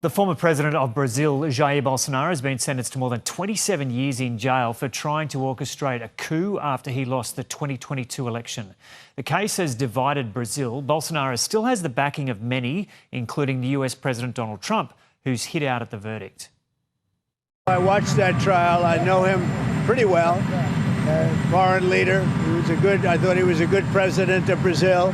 The former president of Brazil, Jair Bolsonaro, has been sentenced to more than 27 years in jail for trying to orchestrate a coup after he lost the 2022 election. The case has divided Brazil. Bolsonaro still has the backing of many, including the US President Donald Trump, who's hit out at the verdict. I watched that trial. I know him pretty well. Foreign leader. I thought he was a good president of Brazil.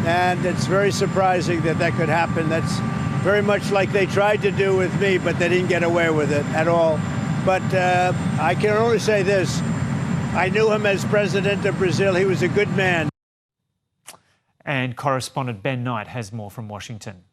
And it's very surprising that that could happen. That's very much like they tried to do with me, but they didn't get away with it at all. But I can only say this. I knew him as president of Brazil. He was a good man. And correspondent Ben Knight has more from Washington.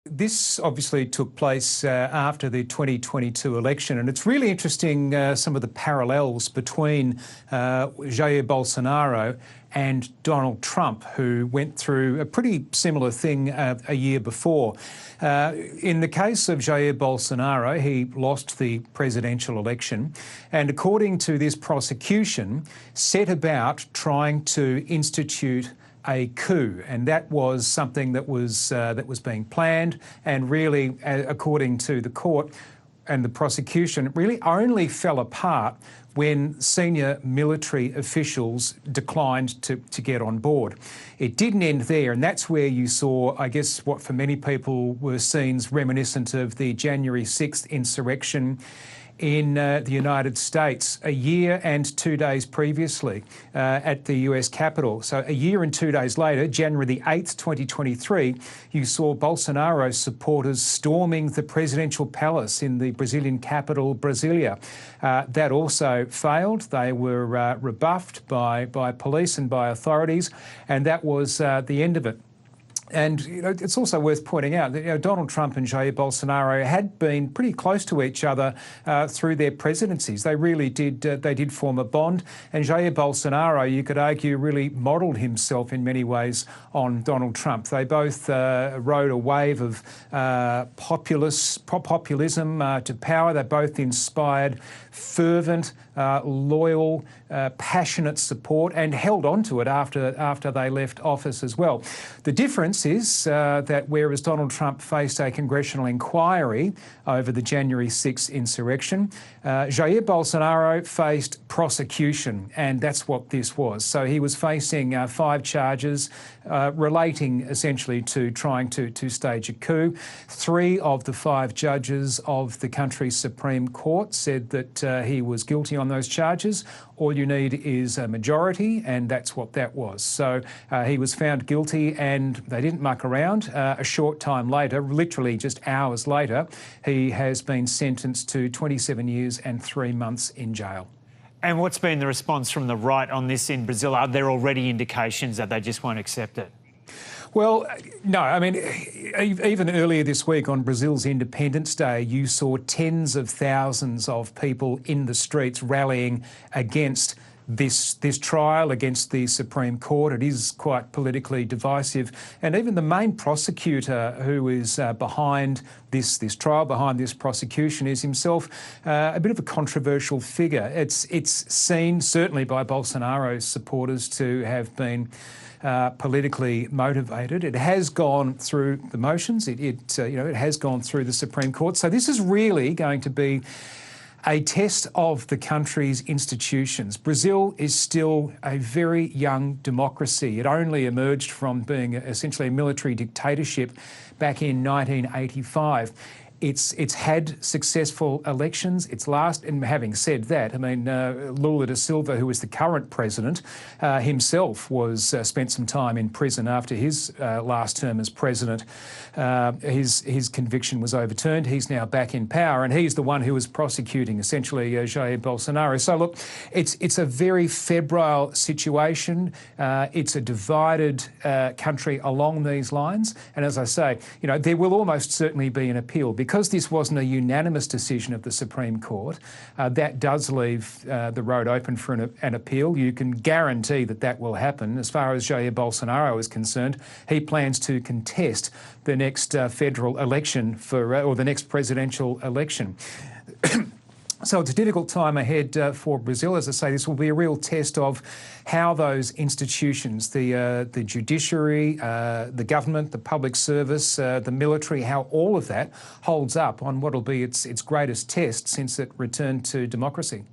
This obviously took place after the 2022 election, and it's really interesting some of the parallels between Jair Bolsonaro and Donald Trump, who went through a pretty similar thing a year before. In the case of Jair Bolsonaro, he lost the presidential election, and according to this prosecution, set about trying to institute a coup, and that was something that was being planned, and really, according to the court and the prosecution, it really only fell apart when senior military officials declined to get on board. It didn't end there, and that's where you saw, I guess, what for many people were scenes reminiscent of the January 6th insurrection in the United States a year and 2 days previously at the US Capitol. So a year and 2 days later, January the 8th, 2023, you saw Bolsonaro supporters storming the presidential palace in the Brazilian capital, Brasilia. That also failed. They were rebuffed by police and by authorities, and that was the end of it. And it's also worth pointing out that Donald Trump and Jair Bolsonaro had been pretty close to each other through their presidencies. They really did. They did form a bond. And Jair Bolsonaro, you could argue, really modelled himself in many ways on Donald Trump. They both rode a wave of populism to power. They both inspired fervent, loyal, passionate support, and held on to it after they left office as well. The difference is that whereas Donald Trump faced a congressional inquiry over the January 6th insurrection, Jair Bolsonaro faced prosecution, and that's what this was. So he was facing 5 charges relating essentially to trying to stage a coup. 3 of the 5 judges of the country's Supreme Court said that he was guilty on those charges. All you need is a majority, and that's what that was. So he was found guilty, and they didn't muck around. A short time later, literally just hours later, he has been sentenced to 27 years and 3 months in jail. And what's been the response from the right on this in Brazil? Are there already indications that they just won't accept it? Well, no, I mean, even earlier this week on Brazil's Independence Day, you saw tens of thousands of people in the streets rallying against this trial, against the Supreme Court. It is quite politically divisive. And even the main prosecutor who is behind this trial, behind this prosecution, is himself a bit of a controversial figure. It's seen, certainly by Bolsonaro's supporters, to have been politically motivated. It has gone through the motions. It has gone through the Supreme Court. So this is really going to be a test of the country's institutions. Brazil is still a very young democracy. It only emerged from being essentially a military dictatorship back in 1985. It's had successful elections. And having said that, I mean, Lula da Silva, who is the current president, himself was spent some time in prison after his last term as president. His conviction was overturned. He's now back in power, and he's the one who is prosecuting essentially Jair Bolsonaro. So look, it's a very febrile situation. It's a divided country along these lines, and as I say, there will almost certainly be an appeal. Because this wasn't a unanimous decision of the Supreme Court, that does leave the road open for an appeal. You can guarantee that will happen. As far as Jair Bolsonaro is concerned, he plans to contest the next federal election or the next presidential election. So it's a difficult time ahead for Brazil. As I say, this will be a real test of how those institutions, the judiciary, the government, the public service, the military, how all of that holds up on what will be its greatest test since it returned to democracy.